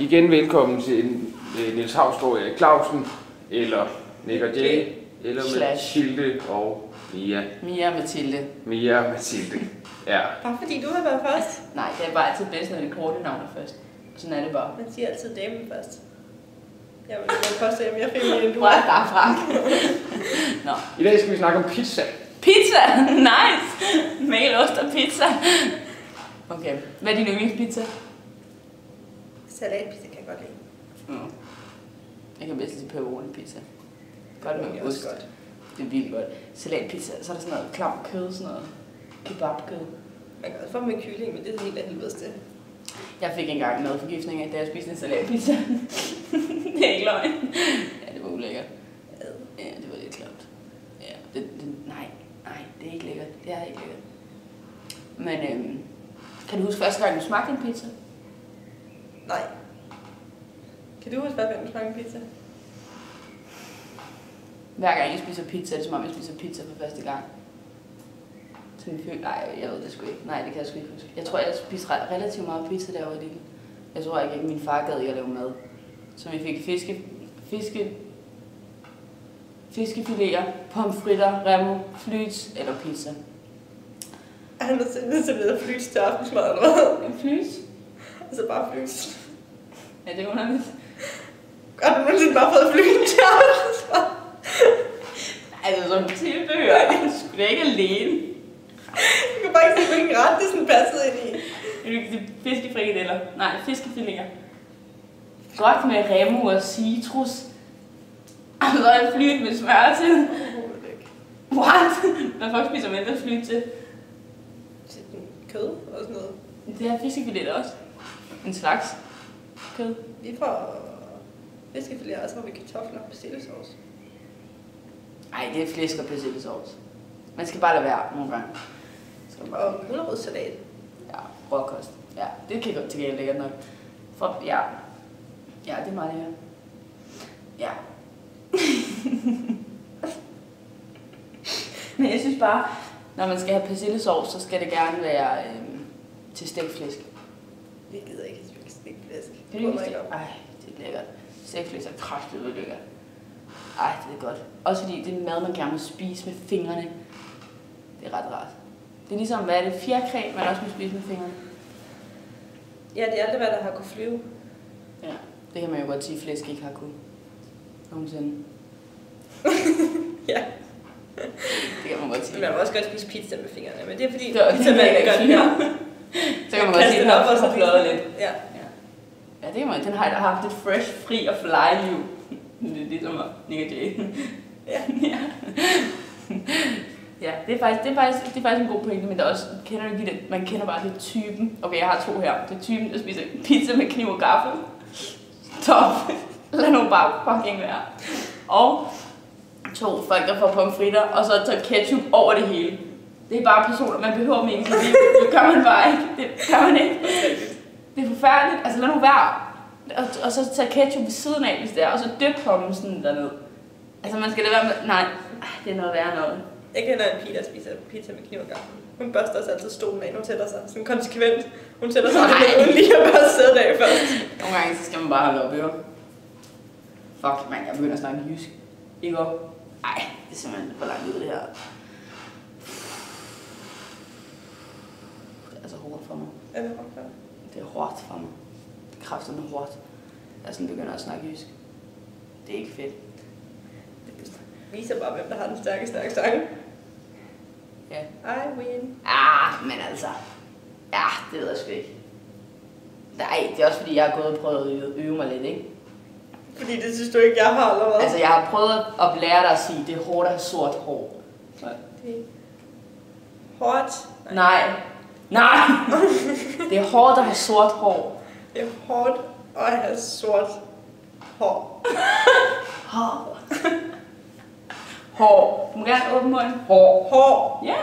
Igen velkommen til Niels Hausgaard Erik Clausen, eller Nick og Jay, eller Mathilde og Mia. Mia og Mathilde. Mia og Mathilde, ja. Bare fordi du har været først? Nej, det er bare altid bedst, når det er korte navne først. Sådan er det bare. Man siger altid damen først. Jeg vil påstå, at jeg er feminin end du er. Derfra. Nå. I dag skal vi snakke om pizza. Pizza! Nice! Mel, ost og pizza. Okay, hvad er din yndlingspizza? Salatpizza kan jeg godt lide. Jeg kan bedst lide pepperoni pizza. Godt med ost. Godt. Det er vildt godt. Salatpizza, så er der sådan noget klam kød, sådan noget kebabkød. Man kan også få med kylling, men det er helt af helvedes til. Jeg fik engang noget forgiftning af, da jeg spiste en salatpizza. Det er ikke løgn. Ja, det var ulækkert. Ja, det var lidt klamt. Ja, nej, det er ikke lækkert. Det er ikke lækkert. Men kan du huske første gang, du smagte en pizza? Nej. Kan du huske første gang, du smagte en pizza? Hver gang jeg spiser pizza, er det som om jeg spiser pizza for første gang. Nej, jeg ved det sgu ikke. Nej, det kan jeg sgu ikke huske. Jeg tror, jeg spiste relativt meget pizza, da jeg var lille. Jeg tror ikke, at min far gad ikke at lave mad. Så vi fik fiskefiléer, pomfritter, remo, flyts eller pizza. Er han nødt til at flyts til aftensmad eller hvad? En flyts? Altså bare flyts. Ja, det er underligt. Har du nogensinde bare fået flyts til aftensmad? Altså som tilbehør. Jeg skulle da ikke alene. Jeg kan bare ikke se, hvilken ret det sådan passede ind i. Vil du ikke sige fiskefrikadeller? Nej, fiskefiléer. Godt med remo og citrus. Og så er en flyt med smør til. What? Hvad folk spiser man der flyt til? Til kød og sådan noget. Det er fiskefiléer også. En slags kød. Vi får fiskefiléer, og så har vi kartofler og persillesauce. Nej, det er flæsk og persillesauce. Man skal bare lade være nogle gange. Og gulerodssalat. Ja, råkost. Ja, det kan godt til gengæld lækkert nok. Ja, det er meget lækkert. Ja. Men jeg synes bare, når man skal have persillesauce, så skal det gerne være til stegt flæsk. Vi gider ikke spise stegt flæsk. Ej, det er lækkert. Stegt flæsk er kraftigt lækkert. Ej, det er godt. Også fordi det er mad, man gerne må spise med fingrene. Det er ret rart. Det er ligesom, hvad er det? Fjerkræ, man også må spise med fingrene. Ja, det er alt, hvad der har kunnet flyve. Ja, det kan man jo godt sige, at flæsk ikke har kunnet. Nogensinde. Ja. Det kan man godt sige. Man må også godt spise pizza med fingrene, men det er fordi pizzamanden gør det her. Så kan man godt sige, at den har fløjet lidt. Ja. Ja, det kan man. Den har haft et fresh, fri og fly-liv. Det er ligesom Nick og Jay. Ja. Ja, det er faktisk en god pointe, men der også, kender du ikke det, man kender bare det typen. Okay, jeg har to her. Det er typen, der spiser pizza med kniv og gaffel. Top. Lad nu bare fucking være. Og to folk, der får pomfritter, og så tager ketchup over det hele. Det er bare personer, man behøver med i sit liv. Det gør man bare ikke. Det gør man ikke. Det er forfærdeligt. Altså lad nu være. Og så tage ketchup ved siden af, hvis det er, og så dyp pommen derned. Altså man skal da være med. Nej, det er noget værre noget. Jeg kender en pige, der spiser pizza med kniv og gaffel. Hun børster også altid stolen af. Hun sætter sig sådan konsekvent. Hun sætter sig uden lige at børste sædet af først. Nogle gange så skal man bare holde op øre. Fuck, man, jeg begynder at snakke jysk. Ikke op? Ej, det er simpelthen for langt ud det her. Det er altså hårdt for mig. Er det hårdt for dig? Det er hårdt for mig. Det er kraftedeme hårdt. Jeg sådan begynder at snakke jysk. Det er ikke fedt. Det viser bare, hvem der har den stærke sang. Ja. I win. Men altså. Ja, det ved jeg sgu ikke. Nej, det er også fordi, jeg har gået og prøvet at øve mig lidt, ikke? Fordi det synes du ikke, jeg har, eller hvad? Altså, jeg har prøvet at lære dig at sige, det er hårdt at have sort hår. Det er hårdt. Nej. Det er hårdt at have sort hår. Det er hårdt at have sort hår. Hår. Du må gerne åbne munden. Hår. Ja.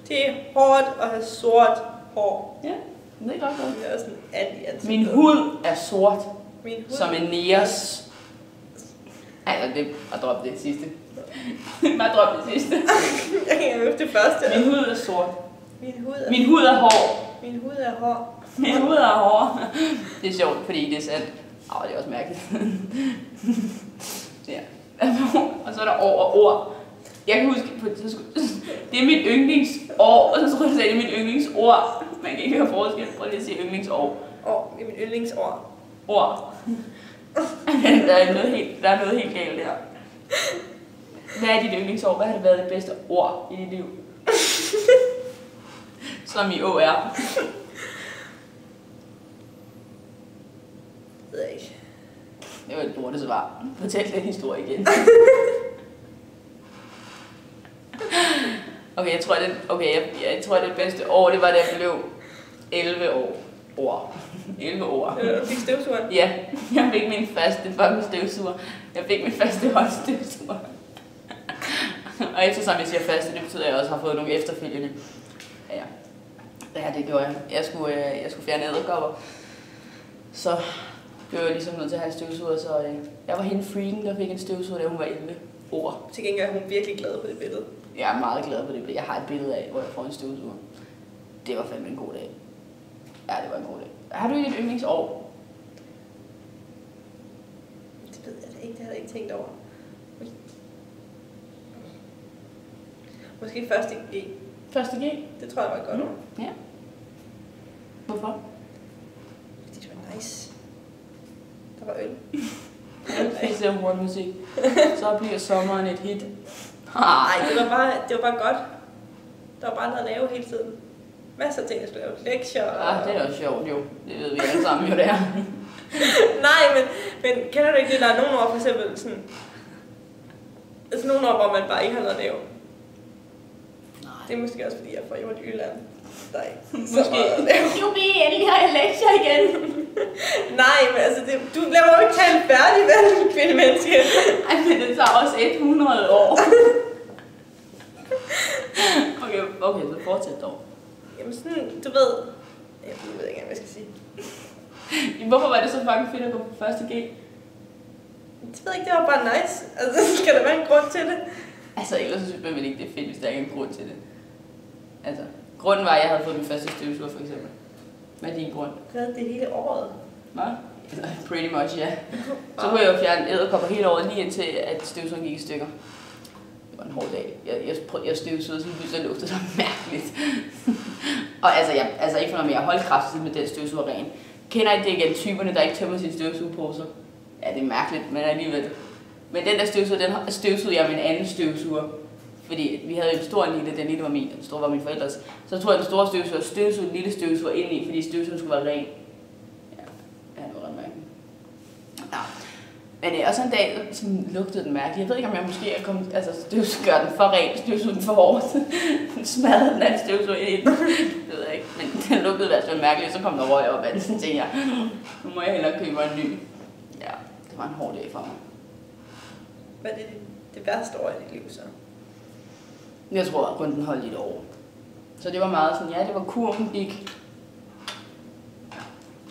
Det er hårdt at have sort hår. Ja, det er godt. Det er sådan anti-ansigtet. Min hud er sort. Min hud? Som en neres. Altså, det bare drop det sidste. Bare drop det sidste. Jeg kan ikke det første. Min hud er sort. Min hud er hård. Min hud er hård. Min hud er hård. Det er sjovt, fordi det er sandt. Det er også mærkeligt. Ja. Og så er der år og ord. Jeg kan huske, det er mit yndlingsår, og så tror jeg, det er mit yndlingsord. Man kan ikke høre forskel. Prøv lige at sige yndlingsår. År, det er mit yndlingsår. Ord. Der er noget helt galt der. Hvad er dit yndlingsår? Hvad har det været det bedste ord i dit liv? Som i OR. Det ved jeg ikke. Det var et dårligt svar. Fortæl den historie igen. Okay, jeg tror, at det bedste år, det var, da jeg blev 11 år. 11 år. Du fik støvsugeren? Ja, jeg fik min første fucking støvsuger. Jeg fik min første håndstøvsuger. Og eftersom jeg siger første, det betyder, at jeg også har fået nogle efterfølgende. Ja, det gjorde jeg. Jeg skulle fjerne edderkopper. Så blev jeg ligesom nødt til at have en støvsuger, så jeg var hende freaken, der fik en støvsuger, da hun var 11 år. Til gengæld er hun virkelig glad på det billede. Jeg er meget glad på det billede. Jeg har et billede af, hvor jeg får en støvsuger. Det var fandme en god dag. Ja, det var en god dag. Har du ikke et yndlingsår? Det ved jeg da ikke, det har jeg ikke tænkt over. Måske første G. Første G? Det tror jeg var godt. Ja. Hvorfor? Fordi det var nice. Der var øl. Jeg ser musik. Så bliver sommeren et hit. Nej, det var bare godt. Der var bare noget at lave hele tiden. Masser af ting, jeg skulle lave. Lektier og... det er også sjovt jo. Det ved vi alle sammen jo, det er. Nej, men kender du ikke det, der er nogle år for eksempel sådan... Altså nogle år, hvor man bare ikke har noget at lave. Nej. Det er måske også fordi, jeg er fra Jylland. Der er ikke Måske. Jubi, endelig har jeg lektier igen. Nej, men altså, du laver jo ikke tale færdig, vel, kvindemenneske. Ej, men det tager også 100 år. Okay, så fortsæt dog. Jamen sådan, du ved... Jeg ved ikke, hvad jeg skal sige. Hvorfor var det så fucking fedt at gå på første G? Det ved ikke, det var bare nice. Altså, skal der være en grund til det? Altså, ellers synes man vel ikke, det er fedt, hvis der ikke er en grund til det. Altså, grunden var, at jeg havde fået min første støvsuger, for eksempel. Hvad er din grund? Hvad er det hele året? Hvad? Altså, pretty much, ja. Så kunne jeg jo fjerne edderkopper hele året, lige indtil at støvsugeren gik i stykker. Det var en hård dag. Jeg støvsugede, så lugtede det mærkeligt. Og altså ikke for noget mere holdkraft med den støvsuger ren. Kender I det igen, typerne, der ikke tømmer sin støvsugerpose? Ja, det er mærkeligt, men alligevel. Men den der støvsuger, den støvsugede jeg med en anden støvsuger. Fordi vi havde en stor og en lille, den lille var min, den store var min forældres. Så tog jeg den store støvsuger den lille støvsuger ind i, fordi støvsugeren skulle være ren. Ja, det var ret mærkeligt. Ja. Men også en dag, som lugtede den mærkeligt. Jeg ved ikke, om jeg måske er kommet, støvsuger den for ren, støvsuger den for hårdt. Smadrede den anden støvsuger ind i den. Det ved jeg ikke, men den lugtede i hvert fald mærkeligt, så kom der røg op af den, så tænkte jeg, nu må jeg hellere købe en ny. Ja, det var en hård dag for mig. Hvad er det værste år i dit liv så? Jeg tror, at kun den holdt i et år. Så det var meget sådan, ja, det var kurven gik.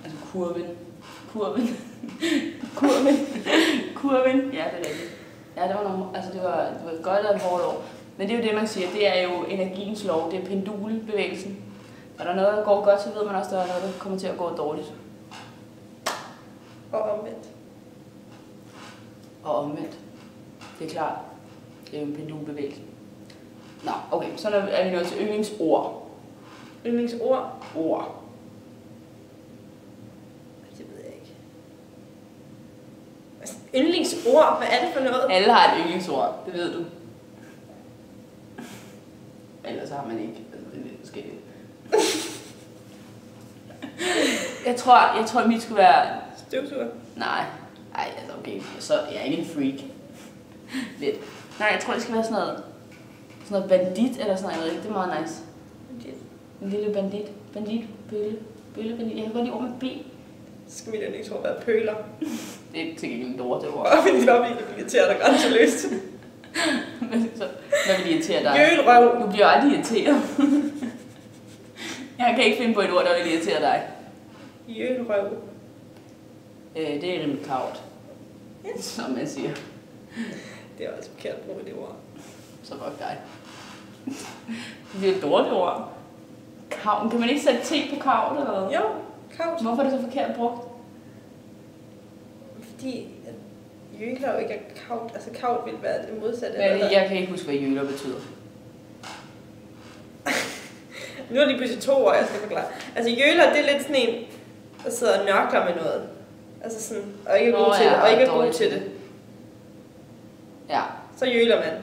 Altså kurven. Ja, det er rigtigt. Ja, det var et godt og et hårdt år. Men det er jo det, man siger, det er jo energiens lov, det er pendulbevægelsen. Er der noget, der går godt, så ved man også, at der er noget, der kommer til at gå dårligt. Og omvendt. Og omvendt. Det er klart. Det er jo en pendulbevægelse. Nå, okay, så er vi nået til yndlingsord. Yndlingsord? Ord. Det ved jeg ikke. Yndlingsord? Hvad er det for noget? Alle har et yndlingsord, det ved du. Ellers har man ikke. Det er lidt forskelligt. Jeg tror, at mit skulle være... Støvsuger? Nej, altså okay, så jeg er ikke en freak. Lidt. Nej, jeg tror, det skal være sådan noget bandit eller sådan noget, det er meget nice. Bandit? En lille bandit, bølle, jeg kan godt lide ord med B. Så skal vi da ikke tro, at pøler. Det er til gengæld et ord, det ord. Og min lobby, det irriterer dig grænseløst. Hvad vil irritere dig? Jølrøv. Du bliver aldrig irriteret. Jeg kan ikke finde på et ord, der vil irritere dig. Jølrøv. Det er rimelig kavt, som man siger. Det er også forkert brug i det ord. Så fuck dig. Det er et dårligt ord. Kavn. Kan man ikke sætte T på kavt eller hvad? Jo, kavt. Hvorfor er det så forkert brugt? fordi jøler jo ikke er kaut. Altså kaut vil være det modsatte. Jeg kan ikke huske, hvad jøler betyder. Nu er det lige pludselig 2 år, jeg skal forklare. Altså jøler, det er lidt sådan en, der sidder og nørkler med noget. Altså sådan, og ikke er god til det, og ikke er god til det. Ja. Så jøler man.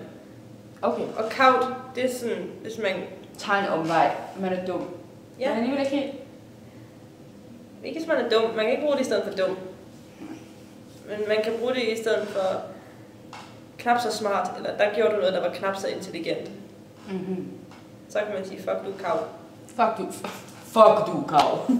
Okay. Og kaut, det er sådan, hvis man... tager en omvej. Man er dum. Ja. Man er alligevel ikke helt... Ikke hvis man er dum. Man kan ikke bruge det i stedet for dum. Men man kan bruge det i stedet for knap så smart, eller der gjorde du noget, der var knap så intelligent. Mm-hmm. Så kan man sige, fuck du, kav. Fuck du, kav.